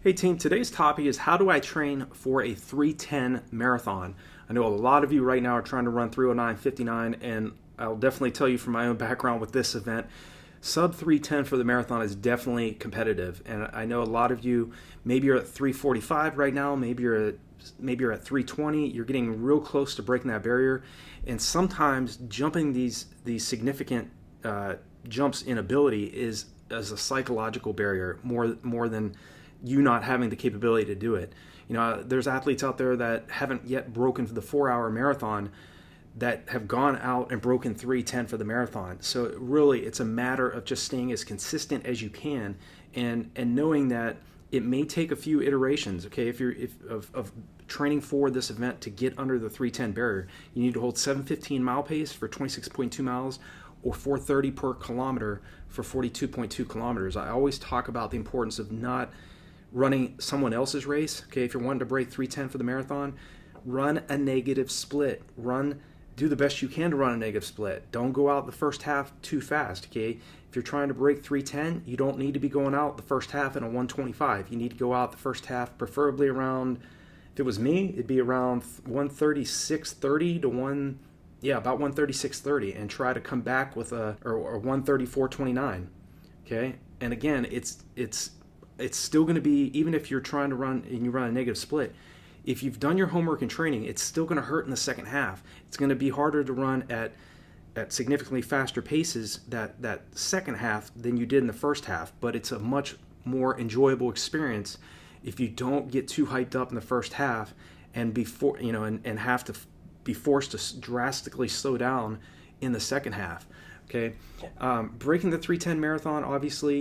Hey team, today's topic is how do I train for a 310 marathon? I know a lot of you right now are trying to run 309.59, and I'll definitely tell you from my own background with this event, sub 310 for the marathon is definitely competitive. And I know a lot of you, maybe you're at 345 right now, maybe you're at 320, you're getting real close to breaking that barrier. And sometimes jumping these significant jumps in ability is as a psychological barrier more than you not having the capability to do it. You know, there's athletes out there that haven't yet broken the 4-hour marathon that have gone out and broken 310 for the marathon. So really, it's a matter of just staying as consistent as you can, and knowing that it may take a few iterations. Okay, if of training for this event to get under the 310 barrier, you need to hold 7:15 mile pace for 26.2 miles, or 4:30 per kilometer for 42.2 kilometers. I always talk about the importance of not running someone else's race. Okay, if you're wanting to break 310 for the marathon, run a negative split. Do the best you can to run a negative split. Don't go out the first half too fast. Okay, if you're trying to break 310, you don't need to be going out the first half in a 125. You need to go out the first half preferably around, if it was me, it'd be around 136.30 to about 136.30, and try to come back with a 134.29. Okay, and again, it's still going to be, even if you're trying to run and you run a negative split, if you've done your homework and training, it's still going to hurt in the second half. It's going to be harder to run at significantly faster paces that second half than you did in the first half, but it's a much more enjoyable experience if you don't get too hyped up in the first half and and have to be forced to drastically slow down in the second half. Okay, breaking the 310 marathon, obviously,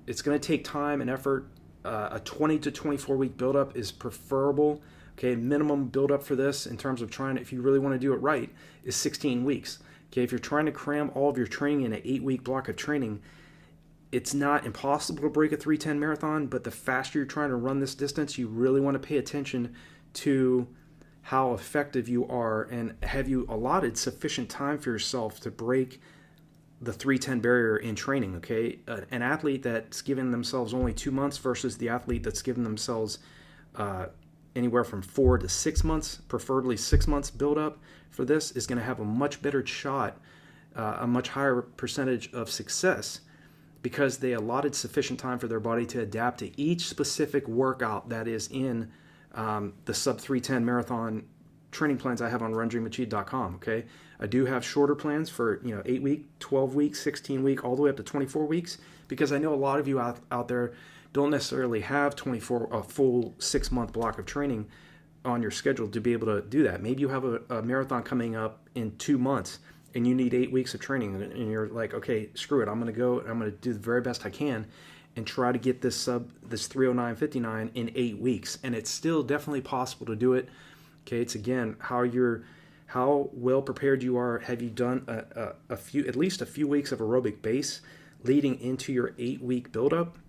it's going to take time and effort. A 20 to 24 week buildup is preferable. Okay, minimum buildup for this in terms of if you really want to do it right, is 16 weeks. Okay, if you're trying to cram all of your training in an 8-week block of training, it's not impossible to break a 310 marathon, but the faster you're trying to run this distance, you really want to pay attention to how effective you are, and have you allotted sufficient time for yourself to break the 310 barrier in training. Okay, an athlete that's given themselves only 2 months versus the athlete that's given themselves anywhere from 4 to 6 months, preferably 6 months build up for this, is going to have a much better shot, a much higher percentage of success, because they allotted sufficient time for their body to adapt to each specific workout that is in the sub 310 marathon training plans I have on RunDreamAchieve.com. Okay, I do have shorter plans for 8 week, 12 week, 16 week, all the way up to 24 weeks, because I know a lot of you out there don't necessarily have a full 6 month block of training on your schedule to be able to do that. Maybe you have a marathon coming up in 2 months and you need 8 weeks of training, and you're like, okay, screw it, I'm going to go and I'm going to do the very best I can and try to get this 309.59 in 8 weeks. And it's still definitely possible to do it. Okay, it's again how well prepared you are. Have you done at least a few weeks of aerobic base leading into your 8-week buildup?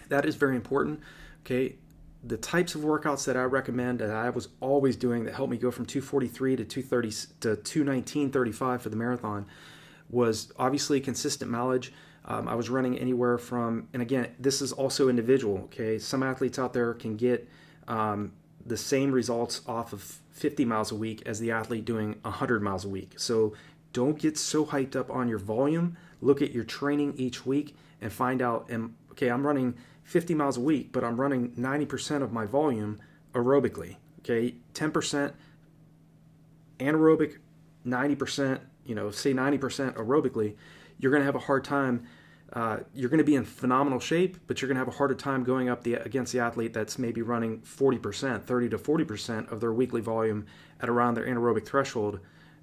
That is very important. Okay, the types of workouts that I recommend, that I was always doing, that helped me go from 243 to 230 to 219.35 for the marathon, was obviously consistent mileage. I was running anywhere from, and again, this is also individual. Okay, some athletes out there can get the same results off of 50 miles a week as the athlete doing 100 miles a week. So don't get so hyped up on your volume. Look at your training each week and find out, okay, I'm running 50 miles a week, but I'm running 90% of my volume aerobically. Okay, 10% anaerobic, 90%, say 90% aerobically. You're going to have a hard time. You're going to be in phenomenal shape, but you're going to have a harder time going up against the athlete that's maybe running 40%, 30 to 40% of their weekly volume at around their anaerobic threshold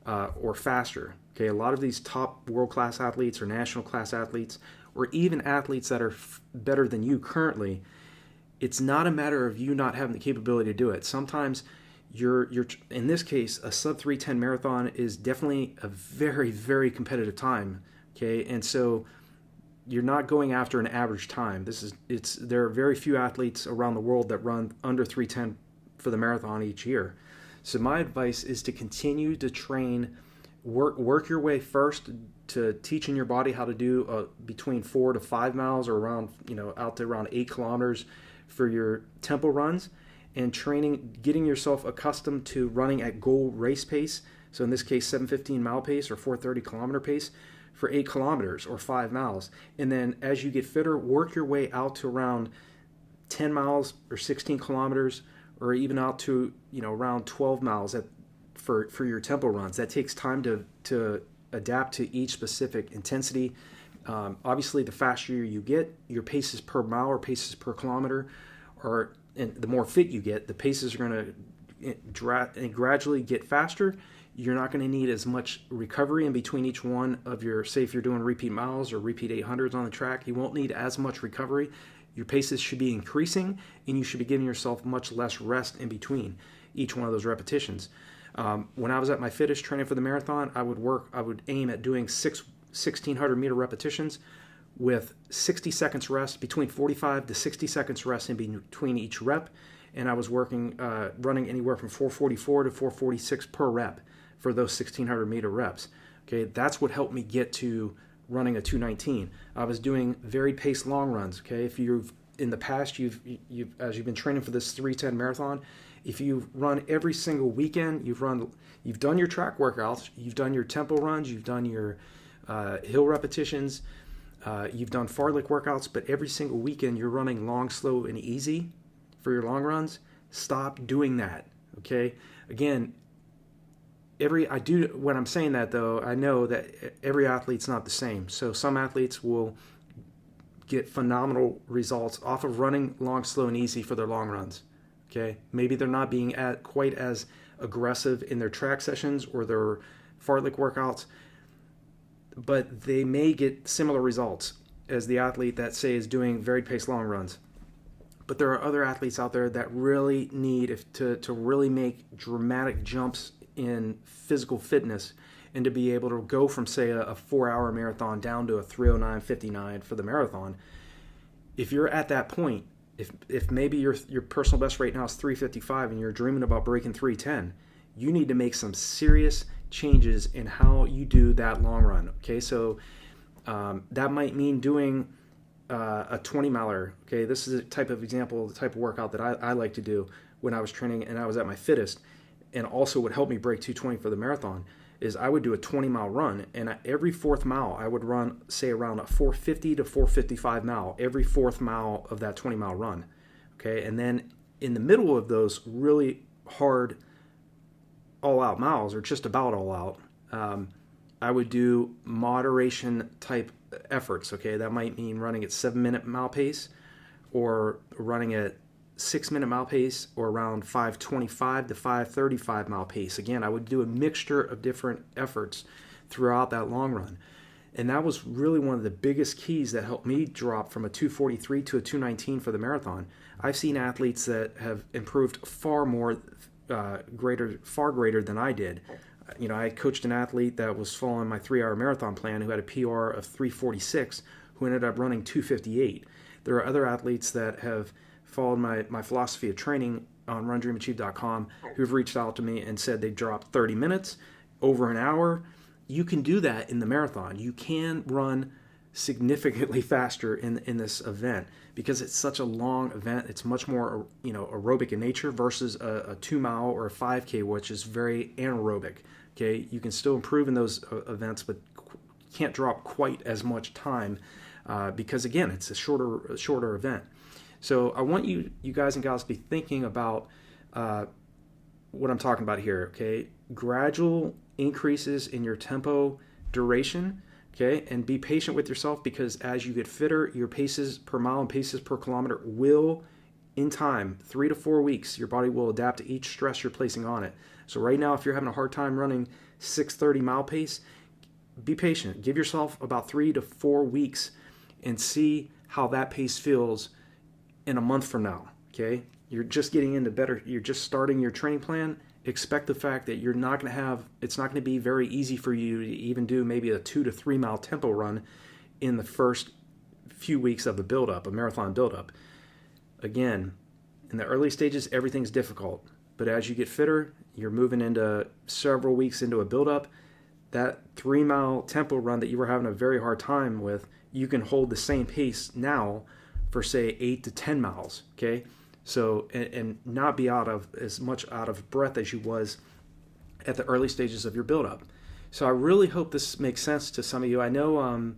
or faster. Okay, a lot of these top world-class athletes or national class athletes, or even athletes that are better than you currently, it's not a matter of you not having the capability to do it. Sometimes you're in this case, a sub 310 marathon is definitely a very, very competitive time. Okay, and so you're not going after an average time. There are very few athletes around the world that run under 310 for the marathon each year. So my advice is to continue to train work your way first to teaching your body how to do between 4 to 5 miles, or around, out to around 8 kilometers for your tempo runs, and training, getting yourself accustomed to running at goal race pace. So in this case, 7:15 mile pace or 4:30 kilometer pace for 8 kilometers or 5 miles. And then as you get fitter, work your way out to around 10 miles or 16 kilometers, or even out to, around 12 miles for your tempo runs. That takes time to adapt to each specific intensity. Obviously, the faster you get, your paces per mile or paces per kilometer, and the more fit you get, the paces are going to gradually get faster. You're not going to need as much recovery in between each one of your, say if you're doing repeat miles or repeat 800s on the track, you won't need as much recovery. Your paces should be increasing, and you should be giving yourself much less rest in between each one of those repetitions. When I was at my fittest training for the marathon, I would aim at doing 1,600 meter repetitions with 60 seconds rest, between 45 to 60 seconds rest in between each rep. And I was running anywhere from 444 to 446 per rep for those 1,600 meter reps. Okay, that's what helped me get to running a 219. I was doing varied pace long runs. Okay, if in the past as you've been training for this 310 marathon, if you've run every single weekend, you've done your track workouts, you've done your tempo runs, you've done your hill repetitions, you've done fartlek workouts, but every single weekend you're running long, slow, and easy for your long runs, stop doing that. Okay, again, when I'm saying that though, I know that every athlete's not the same. So some athletes will get phenomenal results off of running long, slow, and easy for their long runs. Okay, maybe they're not being quite as aggressive in their track sessions or their fartlek workouts, but they may get similar results as the athlete that, say, is doing varied pace long runs. But there are other athletes out there that really need to really make dramatic jumps in physical fitness, and to be able to go from, say, a 4-hour marathon down to a 3:09:59 for the marathon. If you're at that point, if maybe your personal best right now is 3:55 and you're dreaming about breaking 3:10, you need to make some serious changes in how you do that long run. Okay, so that might mean doing a 20 miler. Okay, this is a type of example, the type of workout that I like to do when I was training and I was at my fittest, and also would help me break 2:20 for the marathon, is I would do a 20-mile run, and every fourth mile I would run, say, around a 450 to 455 mile, every fourth mile of that 20-mile run. Okay, and then in the middle of those really hard all-out miles, or just about all-out, I would do moderation type efforts. Okay, that might mean running at 7-minute mile pace, or running at 6-minute mile pace, or around 5:25 to 5:35 mile pace. Again, I would do a mixture of different efforts throughout that long run. And that was really one of the biggest keys that helped me drop from a 243 to a 219 for the marathon. I've seen athletes that have improved far greater than I did. I coached an athlete that was following my 3-hour marathon plan who had a PR of 346, who ended up running 258. There are other athletes that have followed my philosophy of training on RunDreamAchieve.com who've reached out to me and said they dropped 30 minutes, over an hour. You can do that in the marathon. You can run significantly faster in this event because it's such a long event. It's much more aerobic in nature versus a 2-mile or a 5K, which is very anaerobic. Okay, you can still improve in those events, but can't drop quite as much time because, again, it's a shorter event. So I want you guys and gals to be thinking about what I'm talking about here, okay? Gradual increases in your tempo duration, okay? And be patient with yourself, because as you get fitter, your paces per mile and paces per kilometer will, in time, 3 to 4 weeks, your body will adapt to each stress you're placing on it. So right now, if you're having a hard time running 6:30 mile pace, be patient. Give yourself about 3 to 4 weeks and see how that pace feels in a month from now, okay? You're just getting into you're just starting your training plan. Expect the fact that it's not going to be very easy for you to even do maybe a 2 to 3 mile tempo run in the first few weeks of the buildup, a marathon buildup. Again, in the early stages, everything's difficult, but as you get fitter, you're moving into several weeks into a buildup, that 3-mile tempo run that you were having a very hard time with, you can hold the same pace now for say 8 to 10 miles. Okay, so and not be as much out of breath as you was at the early stages of your build-up. So I really hope this makes sense to some of you. I know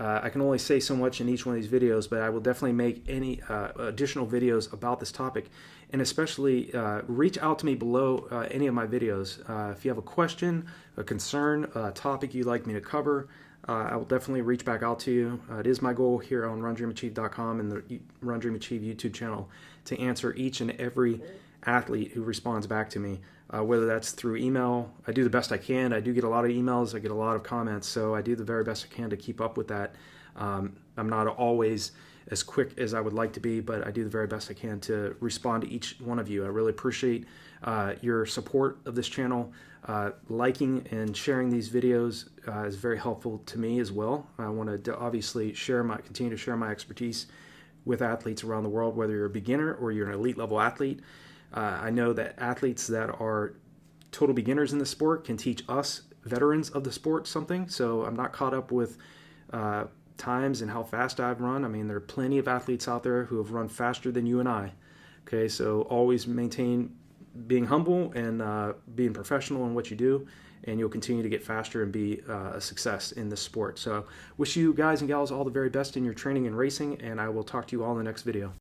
I can only say so much in each one of these videos, but I will definitely make any additional videos about this topic. And especially reach out to me below any of my videos. If you have a question, a concern, a topic you'd like me to cover, I will definitely reach back out to you. It is my goal here on RunDreamAchieve.com and the RunDreamAchieve YouTube channel to answer each and every athlete who responds back to me, whether that's through email. I do the best I can. I do get a lot of emails. I get a lot of comments, so I do the very best I can to keep up with that. I'm not always as quick as I would like to be, but I do the very best I can to respond to each one of you. I really appreciate your support of this channel. Liking and sharing these videos is very helpful to me as well. I want to obviously continue to share my expertise with athletes around the world, whether you're a beginner or you're an elite level athlete. I know that athletes that are total beginners in the sport can teach us veterans of the sport something. So I'm not caught up with times and how fast I've run. I mean, there are plenty of athletes out there who have run faster than you and I. Okay, so always maintain being humble and being professional in what you do, and you'll continue to get faster and be a success in this sport. So wish you guys and gals all the very best in your training and racing, and I will talk to you all in the next video.